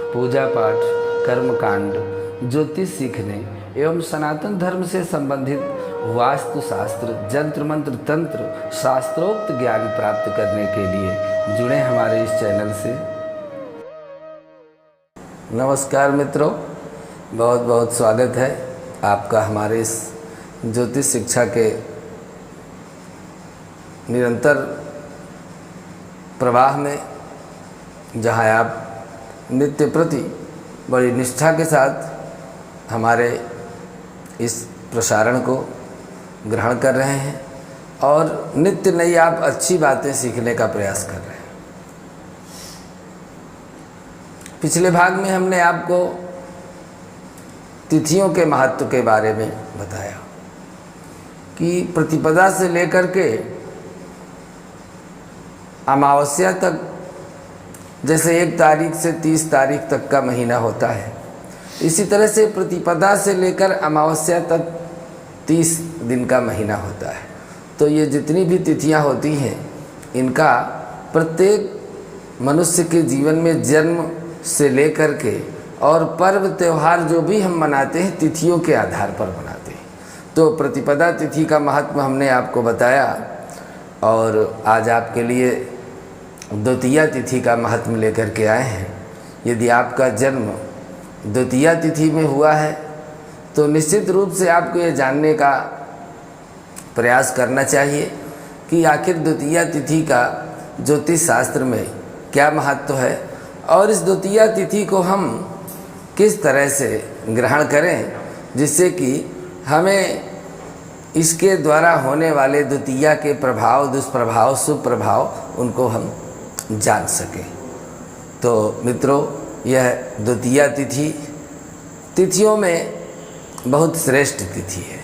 पूजा पाठ, कर्मकांड, ज्योतिष सीखने एवं सनातन धर्म से संबंधित वास्तु शास्त्र, जंत्र मंत्र, तंत्र, शास्त्रोक्त ज्ञान प्राप्त करने के लिए जुड़े हमारे इस चैनल से। नमस्कार मित्रों, बहुत बहुत स्वागत है आपका हमारे इस ज्योतिष शिक्षा के निरंतर प्रवाह में, जहां आप नित्य प्रति बड़ी निष्ठा के साथ हमारे इस प्रसारण को ग्रहण कर रहे हैं और नित्य नई आप अच्छी बातें सीखने का प्रयास कर रहे हैं। पिछले भाग में हमने आपको तिथियों के महत्व के बारे में बताया कि प्रतिपदा से लेकर के अमावस्या तक, जैसे 1 तारीख से 30 तारीख तक का महीना होता है, इसी तरह से प्रतिपदा से लेकर अमावस्या तक 30 दिन का महीना होता है। तो ये जितनी भी तिथियां होती हैं, इनका प्रत्येक मनुष्य के जीवन में जन्म से लेकर के और पर्व त्यौहार जो भी हम मनाते हैं, तिथियों के आधार पर मनाते हैं। तो प्रतिपदा तिथि का महत्व हमने आपको बताया और आज आपके लिए द्वितीया तिथि का महत्व लेकर के आए हैं। यदि आपका जन्म द्वितीया तिथि में हुआ है तो निश्चित रूप से आपको ये जानने का प्रयास करना चाहिए कि आखिर द्वितीया तिथि का ज्योतिष शास्त्र में क्या महत्व है और इस द्वितीया तिथि को हम किस तरह से ग्रहण करें, जिससे कि हमें इसके द्वारा होने वाले द्वितीया के प्रभाव, दुष्प्रभाव, शुभ प्रभाव, उनको हम जान सकें। तो मित्रों, यह द्वितीया तिथि तिथियों में बहुत श्रेष्ठ तिथि है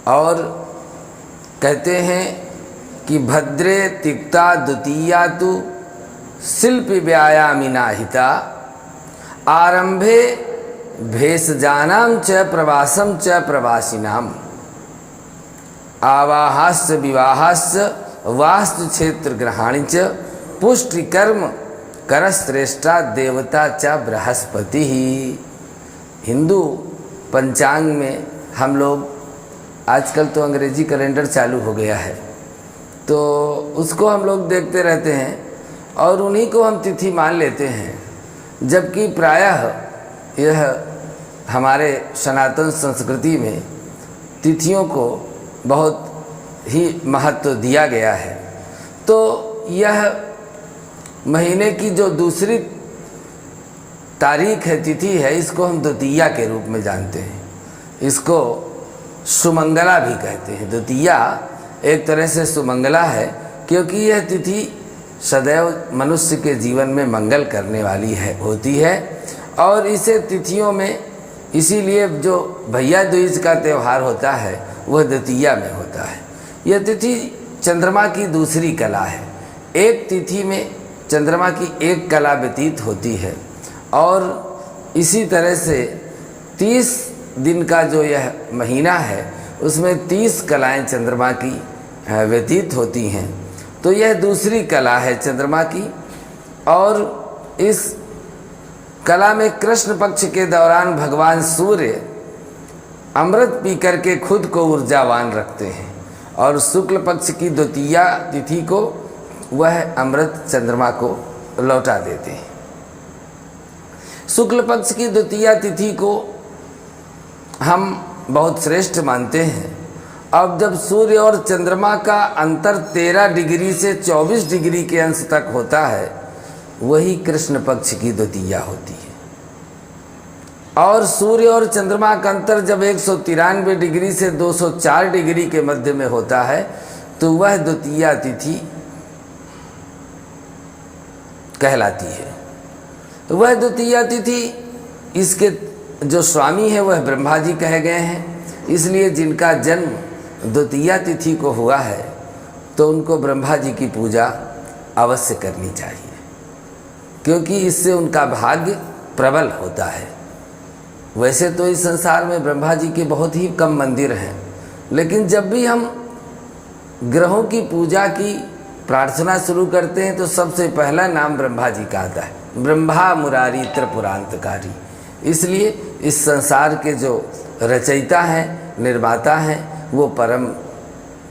और कहते हैं कि भद्रे तिक्ता द्वितीया तु शिल्प व्यायामिना हिता आरंभे भेषजानां च प्रवासम च प्रवासिनाम आवाहाश्च विवाहाश्च वास्तु क्षेत्र ग्रहाणि च पुष्टि कर्म करश्रेष्ठा देवता च बृहस्पति ही। हिंदू पंचांग में हम लोग, आजकल तो अंग्रेजी कैलेंडर चालू हो गया है, तो उसको हम लोग देखते रहते हैं और उन्हीं को हम तिथि मान लेते हैं, जबकि प्रायः यह हमारे सनातन संस्कृति में तिथियों को बहुत ही महत्व दिया गया है। तो यह महीने की जो दूसरी तारीख है, तिथि है, इसको हम द्वितीया के रूप में जानते हैं। इसको सुमंगला भी कहते हैं। द्वितीया एक तरह से सुमंगला है, क्योंकि यह तिथि सदैव मनुष्य के जीवन में मंगल करने वाली होती है और इसे तिथियों में, इसीलिए जो भैया दूज का त्यौहार होता है वह द्वितीया में होता है। यह तिथि चंद्रमा की दूसरी कला है। एक तिथि में चंद्रमा की एक कला व्यतीत होती है और इसी तरह से 30 दिन का जो यह महीना है, उसमें 30 कलाएं चंद्रमा की व्यतीत होती हैं। तो यह दूसरी कला है चंद्रमा की और इस कला में कृष्ण पक्ष के दौरान भगवान सूर्य अमृत पी करके खुद को ऊर्जावान रखते हैं और शुक्ल पक्ष की द्वितीया तिथि को वह अमृत चंद्रमा को लौटा देते हैं। शुक्ल पक्ष की द्वितीया तिथि को हम बहुत श्रेष्ठ मानते हैं। अब जब सूर्य और चंद्रमा का अंतर 13 डिग्री से 24 डिग्री के अंश तक होता है, वही कृष्ण पक्ष की द्वितीया होती है। और सूर्य और चंद्रमा का अंतर जब 193 डिग्री से 204 डिग्री के मध्य में होता है, तो वह द्वितीया तिथि कहलाती है। तो वह द्वितीया तिथि, इसके जो स्वामी है वह ब्रह्मा जी कहे गए हैं, इसलिए जिनका जन्म द्वितीया तिथि को हुआ है तो उनको ब्रह्मा जी की पूजा अवश्य करनी चाहिए, क्योंकि इससे उनका भाग्य प्रबल होता है। वैसे तो इस संसार में ब्रह्मा जी के बहुत ही कम मंदिर हैं, लेकिन जब भी हम ग्रहों की पूजा की प्रार्थना शुरू करते हैं तो सबसे पहला नाम ब्रह्मा जी का आता है, ब्रह्मा मुरारी त्रिपुरांतकारी। इसलिए इस संसार के जो रचयिता हैं, निर्माता हैं, वो परम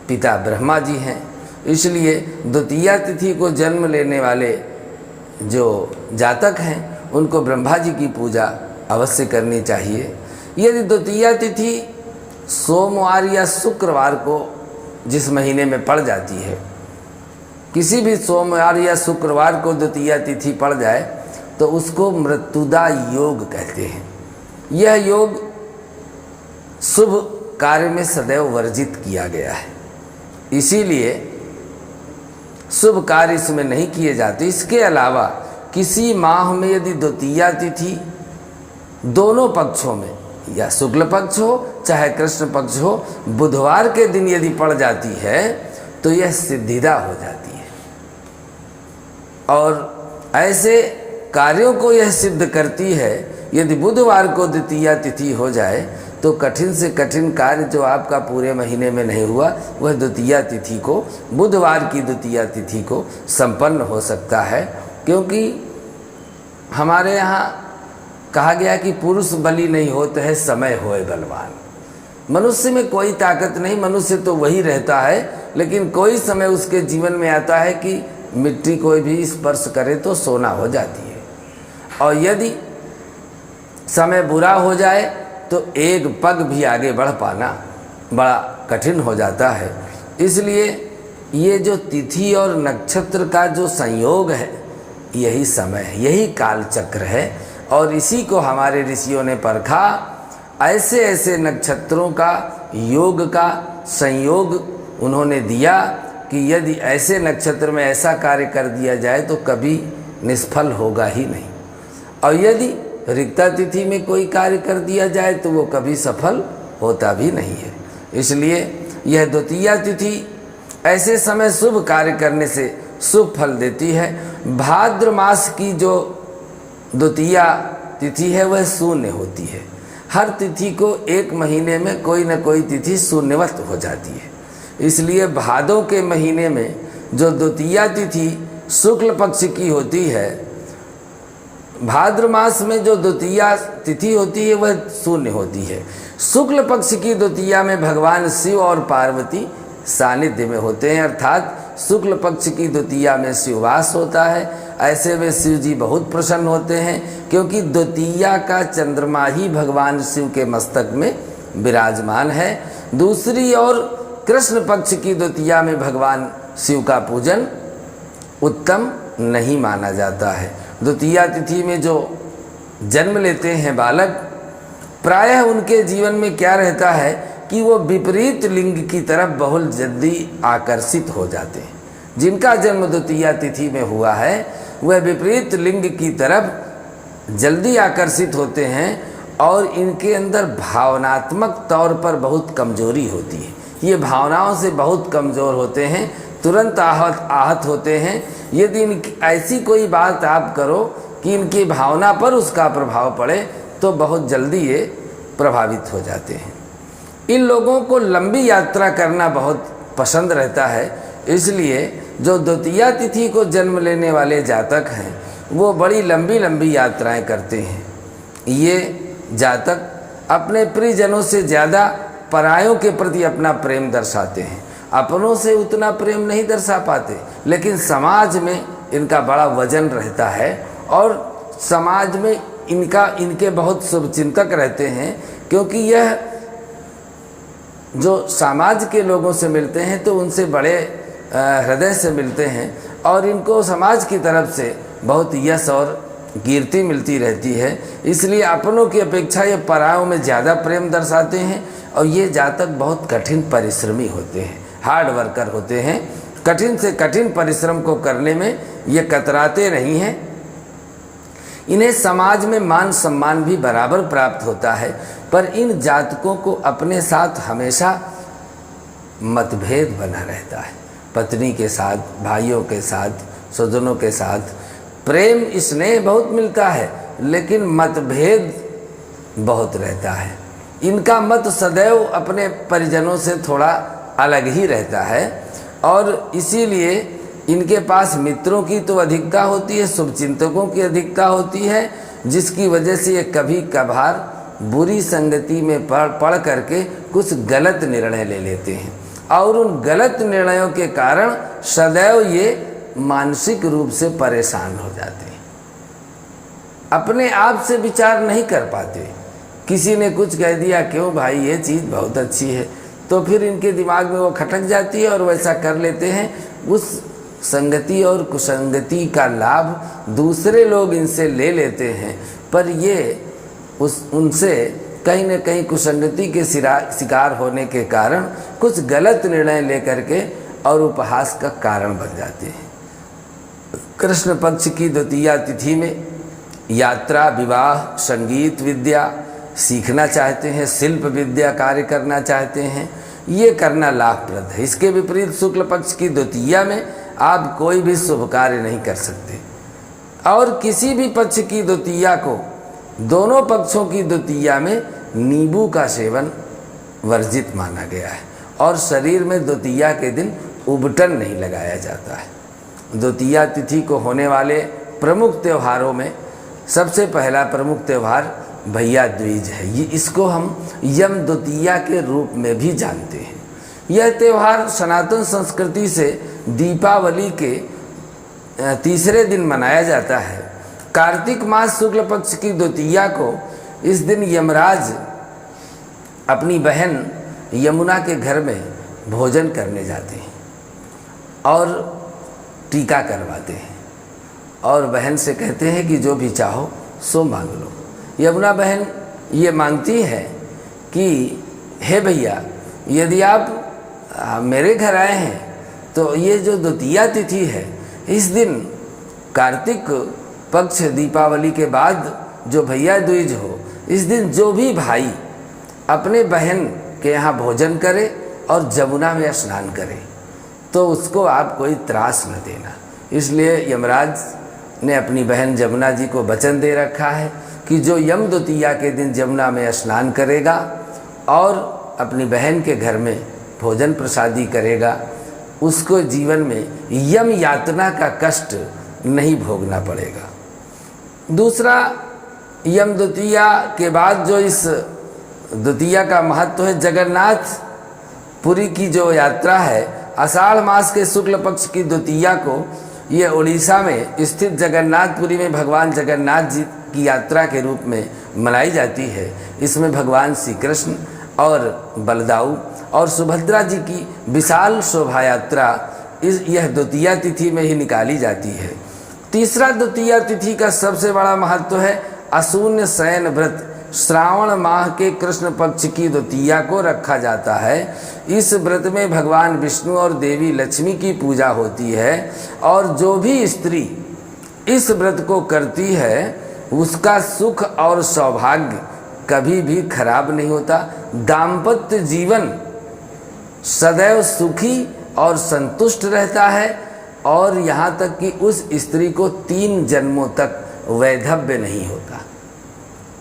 पिता ब्रह्मा जी हैं। इसलिए द्वितीया तिथि को जन्म लेने वाले जो जातक हैं उनको ब्रह्मा जी की पूजा अवश्य करनी चाहिए। यदि द्वितीया तिथि सोमवार या शुक्रवार को जिस महीने में पड़ जाती है, किसी भी सोमवार या शुक्रवार को द्वितीया तिथि पड़ जाए तो उसको मृत्युदा योग कहते हैं। यह योग शुभ कार्य में सदैव वर्जित किया गया है, इसीलिए शुभ कार्य इसमें नहीं किए जाते। इसके अलावा किसी माह में यदि द्वितीया तिथि दोनों पक्षों में, या शुक्ल पक्ष हो चाहे कृष्ण पक्ष हो, बुधवार के दिन यदि पड़ जाती है तो यह सिद्धिदा हो जाती है और ऐसे कार्यों को यह सिद्ध करती है। यदि बुधवार को द्वितीया तिथि हो जाए तो कठिन से कठिन कार्य जो आपका पूरे महीने में नहीं हुआ वह द्वितीया तिथि को, बुधवार की द्वितीया तिथि को संपन्न हो सकता है। क्योंकि हमारे यहाँ कहा गया कि पुरुष बली नहीं होते है, समय होए बलवान। मनुष्य में कोई ताकत नहीं, मनुष्य तो वही रहता है, लेकिन कोई समय उसके जीवन में आता है कि मिट्टी कोई भी स्पर्श करे तो सोना हो जाती है, और यदि समय बुरा हो जाए तो एक पग भी आगे बढ़ पाना बड़ा कठिन हो जाता है। इसलिए ये जो तिथि और नक्षत्र का जो संयोग है, यही समय है, यही काल चक्र है, और इसी को हमारे ऋषियों ने परखा। ऐसे ऐसे नक्षत्रों का योग का संयोग उन्होंने दिया कि यदि ऐसे नक्षत्र में ऐसा कार्य कर दिया जाए तो कभी निष्फल होगा ही नहीं, और यदि रिक्ता तिथि में कोई कार्य कर दिया जाए तो वो कभी सफल होता भी नहीं है। इसलिए यह द्वितीया तिथि ऐसे समय शुभ कार्य करने से शुभ फल देती है। भाद्र मास की जो द्वितीया तिथि है वह शून्य होती है। हर तिथि को एक महीने में कोई न कोई तिथि शून्यवत हो जाती है। इसलिए भादों के महीने में जो द्वितीया तिथि शुक्ल पक्ष की होती है, भाद्र मास में जो द्वितीया तिथि होती है वह शून्य होती है। शुक्ल पक्ष की द्वितीया में भगवान शिव और पार्वती सानिध्य में होते हैं, अर्थात शुक्ल पक्ष की द्वितीया में शिववास होता है। ऐसे में शिव जी बहुत प्रसन्न होते हैं, क्योंकि द्वितीया का चंद्रमा ही भगवान शिव के मस्तक में विराजमान है। दूसरी ओर कृष्ण पक्ष की द्वितीया में भगवान शिव का पूजन उत्तम नहीं माना जाता है। द्वितीया तिथि में जो जन्म लेते हैं बालक, प्रायः उनके जीवन में क्या रहता है कि वो विपरीत लिंग की तरफ बहुत जल्दी आकर्षित हो जाते हैं। जिनका जन्म द्वितीया तिथि में हुआ है वह विपरीत लिंग की तरफ जल्दी आकर्षित होते हैं, और इनके अंदर भावनात्मक तौर पर बहुत कमजोरी होती है। ये भावनाओं से बहुत कमज़ोर होते हैं, तुरंत आहत होते हैं। यदि इनकी ऐसी कोई बात आप करो कि इनकी भावना पर उसका प्रभाव पड़े तो बहुत जल्दी ये प्रभावित हो जाते हैं। इन लोगों को लंबी यात्रा करना बहुत पसंद रहता है, इसलिए जो द्वितीया तिथि को जन्म लेने वाले जातक हैं वो बड़ी लंबी लंबी यात्राएं करते हैं। ये जातक अपने प्रियजनों से ज़्यादा परायों के प्रति अपना प्रेम दर्शाते हैं। अपनों से उतना प्रेम नहीं दर्शा पाते, लेकिन समाज में इनका बड़ा वजन रहता है, और समाज में इनके बहुत शुभचिंतक रहते हैं। क्योंकि यह जो समाज के लोगों से मिलते हैं तो उनसे बड़े हृदय से मिलते हैं, और इनको समाज की तरफ से बहुत यश और कीर्ति मिलती रहती है। इसलिए अपनों की अपेक्षा ये परायों में ज़्यादा प्रेम दर्शाते हैं। और ये जातक बहुत कठिन परिश्रमी होते हैं, हार्ड वर्कर होते हैं। कठिन से कठिन परिश्रम को करने में ये कतराते नहीं हैं। इन्हें समाज में मान सम्मान भी बराबर प्राप्त होता है, पर इन जातकों को अपने साथ हमेशा मतभेद बना रहता है। पत्नी के साथ, भाइयों के साथ, स्वजनों के साथ प्रेम स्नेह बहुत मिलता है, लेकिन मतभेद बहुत रहता है। इनका मत सदैव अपने परिजनों से थोड़ा अलग ही रहता है, और इसीलिए इनके पास मित्रों की तो अधिकता होती है, शुभचिंतकों की अधिकता होती है, जिसकी वजह से ये कभी कभार बुरी संगति में पड़ करके कुछ गलत निर्णय ले लेते हैं और उन गलत निर्णयों के कारण सदैव ये मानसिक रूप से परेशान हो जाते हैं। अपने आप से विचार नहीं कर पाते। किसी ने कुछ कह दिया, क्यों भाई ये चीज़ बहुत अच्छी है, तो फिर इनके दिमाग में वो खटक जाती है और वैसा कर लेते हैं। उस संगति और कुसंगति का लाभ दूसरे लोग इनसे ले लेते हैं, पर ये उनसे कहीं न कहीं कुसंगति के शिकार होने के कारण कुछ गलत निर्णय लेकर के और उपहास का कारण बन जाते हैं। कृष्ण पक्ष की द्वितीया तिथि में यात्रा, विवाह, संगीत विद्या सीखना चाहते हैं, शिल्प विद्या कार्य करना चाहते हैं, ये करना लाभप्रद है। इसके विपरीत शुक्ल पक्ष की द्वितीया में आप कोई भी शुभ कार्य नहीं कर सकते। और किसी भी पक्ष की द्वितीया को, दोनों पक्षों की द्वितीया में नींबू का सेवन वर्जित माना गया है और शरीर में द्वितीया के दिन उबटन नहीं लगाया जाता है। द्वितीया तिथि को होने वाले प्रमुख त्योहारों में सबसे पहला प्रमुख त्यौहार भैया दूज है। ये इसको हम यम द्वितीया के रूप में भी जानते हैं। यह त्यौहार सनातन संस्कृति से दीपावली के तीसरे दिन मनाया जाता है। कार्तिक मास शुक्ल पक्ष की द्वितीया को इस दिन यमराज अपनी बहन यमुना के घर में भोजन करने जाते हैं और टीका करवाते हैं और बहन से कहते हैं कि जो भी चाहो सो मांग लो। यमुना बहन ये मांगती है कि हे भैया, यदि आप मेरे घर आए हैं तो ये जो द्वितीया तिथि है, इस दिन कार्तिक पक्ष दीपावली के बाद जो भैया दूज हो, इस दिन जो भी भाई अपने बहन के यहाँ भोजन करे और जमुना में स्नान करे तो उसको आप कोई त्रास न देना। इसलिए यमराज ने अपनी बहन जमुना जी को वचन दे रखा है कि जो यम द्वितीया के दिन जमुना में स्नान करेगा और अपनी बहन के घर में भोजन प्रसादी करेगा, उसको जीवन में यम यातना का कष्ट नहीं भोगना पड़ेगा। दूसरा, यम द्वितीया के बाद जो इस द्वितीया का महत्व है, जगन्नाथ पुरी की जो यात्रा है, आषाढ़ मास के शुक्ल पक्ष की द्वितीया को ये उड़ीसा में स्थित जगन्नाथपुरी में भगवान जगन्नाथ जी की यात्रा के रूप में मनाई जाती है। इसमें भगवान श्री कृष्ण और बलदाऊ और सुभद्रा जी की विशाल शोभा यात्रा यह द्वितीया तिथि में ही निकाली जाती है। तीसरा, द्वितीया तिथि का सबसे बड़ा महत्व है अशून्य शयन व्रत। श्रावण माह के कृष्ण पक्ष की द्वितीया को रखा जाता है। इस व्रत में भगवान विष्णु और देवी लक्ष्मी की पूजा होती है और जो भी स्त्री इस व्रत को करती है उसका सुख और सौभाग्य कभी भी खराब नहीं होता। दाम्पत्य जीवन सदैव सुखी और संतुष्ट रहता है और यहाँ तक कि उस स्त्री को 3 जन्मों तक वैधव्य नहीं होता।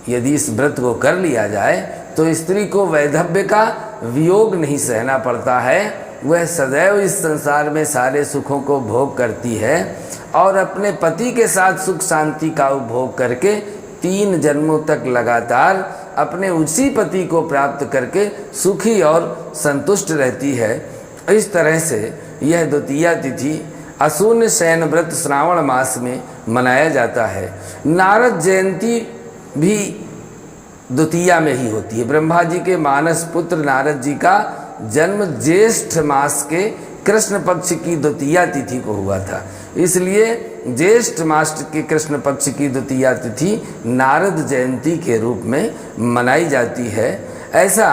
यदि इस व्रत को कर लिया जाए तो स्त्री को वैधव्य का वियोग नहीं सहना पड़ता है। वह सदैव इस संसार में सारे सुखों को भोग करती है और अपने पति के साथ सुख शांति का उपभोग करके 3 जन्मों तक लगातार अपने उसी पति को प्राप्त करके सुखी और संतुष्ट रहती है। इस तरह से यह द्वितीया तिथि अशून्य शयन व्रत श्रावण मास में मनाया जाता है। नारद जयंती भी द्वितीया में ही होती है। ब्रह्मा जी के मानस पुत्र नारद जी का जन्म ज्येष्ठ मास के कृष्ण पक्ष की द्वितीया तिथि को हुआ था, इसलिए ज्येष्ठ मास के कृष्ण पक्ष की द्वितीया तिथि नारद जयंती के रूप में मनाई जाती है। ऐसा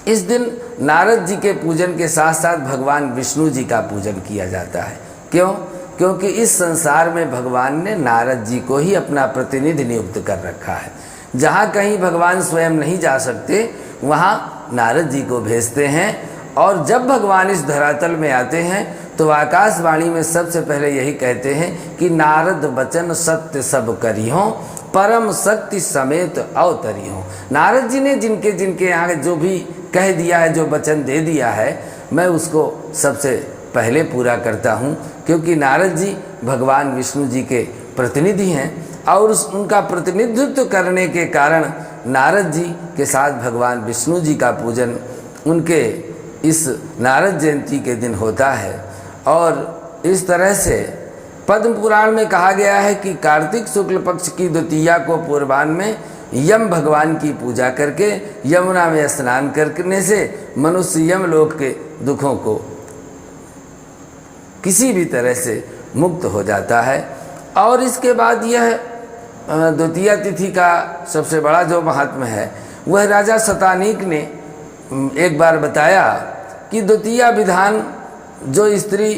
इस दिन नारद जी के पूजन के साथ साथ भगवान विष्णु जी का पूजन किया जाता है। क्यों? क्योंकि इस संसार में भगवान ने नारद जी को ही अपना प्रतिनिधि नियुक्त कर रखा है। जहाँ कहीं भगवान स्वयं नहीं जा सकते वहाँ नारद जी को भेजते हैं और जब भगवान इस धरातल में आते हैं तो आकाशवाणी में सबसे पहले यही कहते हैं कि नारद वचन सत्य सब करिहो, परम शक्ति समेत अवतरिहो। नारद जी ने जिनके यहाँ जो भी कह दिया है, जो वचन दे दिया है, मैं उसको सबसे पहले पूरा करता हूँ, क्योंकि नारद जी भगवान विष्णु जी के प्रतिनिधि हैं और उनका प्रतिनिधित्व करने के कारण नारद जी के साथ भगवान विष्णु जी का पूजन उनके इस नारद जयंती के दिन होता है। और इस तरह से पद्म पुराण में कहा गया है कि कार्तिक शुक्ल पक्ष की द्वितीया को पूर्वाह्न में यम भगवान की पूजा करके यमुना में स्नान करने से मनुष्य यमलोक के दुखों को किसी भी तरह से मुक्त हो जाता है। और इसके बाद यह द्वितीया तिथि का सबसे बड़ा जो महात्म्य है वह राजा शतानीक ने एक बार बताया कि द्वितीया विधान जो स्त्री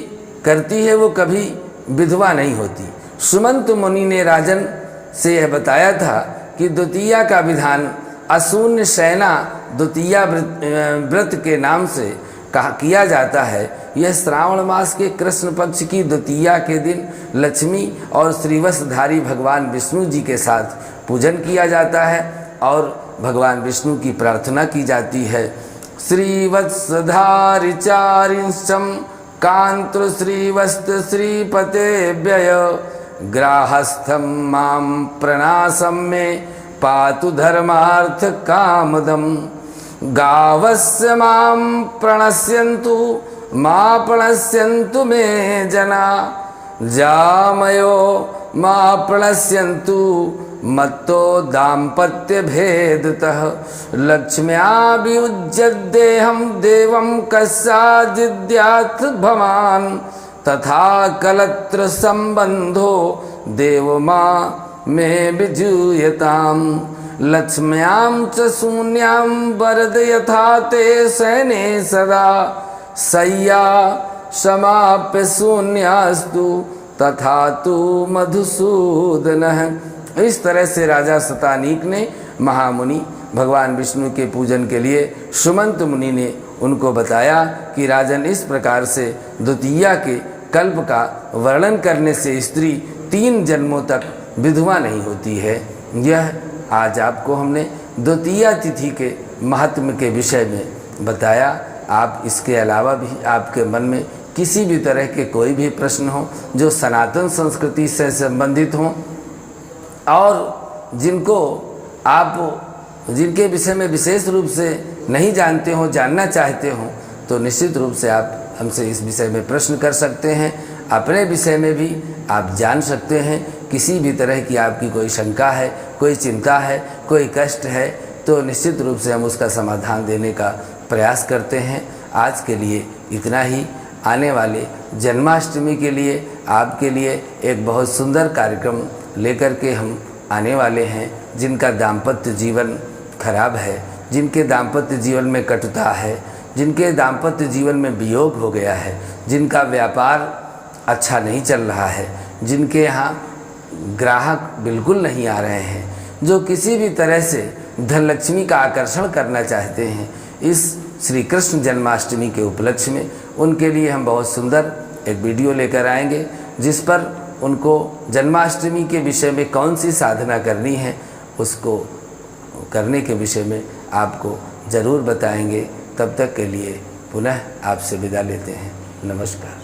करती है वो कभी विधवा नहीं होती। सुमंत मुनि ने राजन से यह बताया था कि द्वितीया का विधान अशून्य शयना द्वितीया व्रत के नाम से किया जाता है। यह श्रावण मास के कृष्ण पक्ष की द्वितीया के दिन लक्ष्मी और श्रीवत्सधारी भगवान विष्णु जी के साथ पूजन किया जाता है और भगवान विष्णु की प्रार्थना की जाती है। श्रीवत्सधारी चारिंशम कांत्र श्रीवस्त श्रीपते व्यय ग्राहस्थम माम प्रणासम में पातु धर्मार्थ कामदम गावस्य मां प्रणश्यन्तु मा प्रणश्यन्तु मे जना जामयो मा प्रणश्यन्तु मत्तो दाम्पत्य भेदतः लक्ष्म्या वियुज्यदेहं देवं कस्याजिद्यात् भवान् तथा कलत्र संबंधो देवमा मे विजूयताम् लक्ष्म्यां च शून्यां वरद यथा ते सैने सदा सय्या समाप्य शून्यास्तु तथा तु मधुसूदनः। इस तरह से राजा शतानीक ने महामुनि भगवान विष्णु के पूजन के लिए सुमंत मुनि ने उनको बताया कि राजन इस प्रकार से द्वितीया के कल्प का वर्णन करने से स्त्री 3 जन्मों तक विधवा नहीं होती है। यह आज आपको हमने द्वितीया तिथि के महात्म्य के विषय में बताया। आप इसके अलावा भी आपके मन में किसी भी तरह के कोई भी प्रश्न हो जो सनातन संस्कृति से संबंधित हों और जिनके विषय में विशेष रूप से नहीं जानते हो, जानना चाहते हो, तो निश्चित रूप से आप हमसे इस विषय में प्रश्न कर सकते हैं। अपने विषय में भी आप जान सकते हैं। किसी भी तरह की आपकी कोई शंका है, कोई चिंता है, कोई कष्ट है, तो निश्चित रूप से हम उसका समाधान देने का प्रयास करते हैं। आज के लिए इतना ही। आने वाले जन्माष्टमी के लिए आपके लिए एक बहुत सुंदर कार्यक्रम लेकर के हम आने वाले हैं। जिनका दाम्पत्य जीवन खराब है, जिनके दाम्पत्य जीवन में कटुता है, जिनके दाम्पत्य जीवन में वियोग हो गया है, जिनका व्यापार अच्छा नहीं चल रहा है, जिनके यहाँ ग्राहक बिल्कुल नहीं आ रहे हैं, जो किसी भी तरह से धनलक्ष्मी का आकर्षण करना चाहते हैं, इस श्री कृष्ण जन्माष्टमी के उपलक्ष्य में उनके लिए हम बहुत सुंदर एक वीडियो लेकर आएंगे, जिस पर उनको जन्माष्टमी के विषय में कौन सी साधना करनी है उसको करने के विषय में आपको ज़रूर बताएंगे। तब तक के लिए पुनः आपसे विदा लेते हैं। नमस्कार।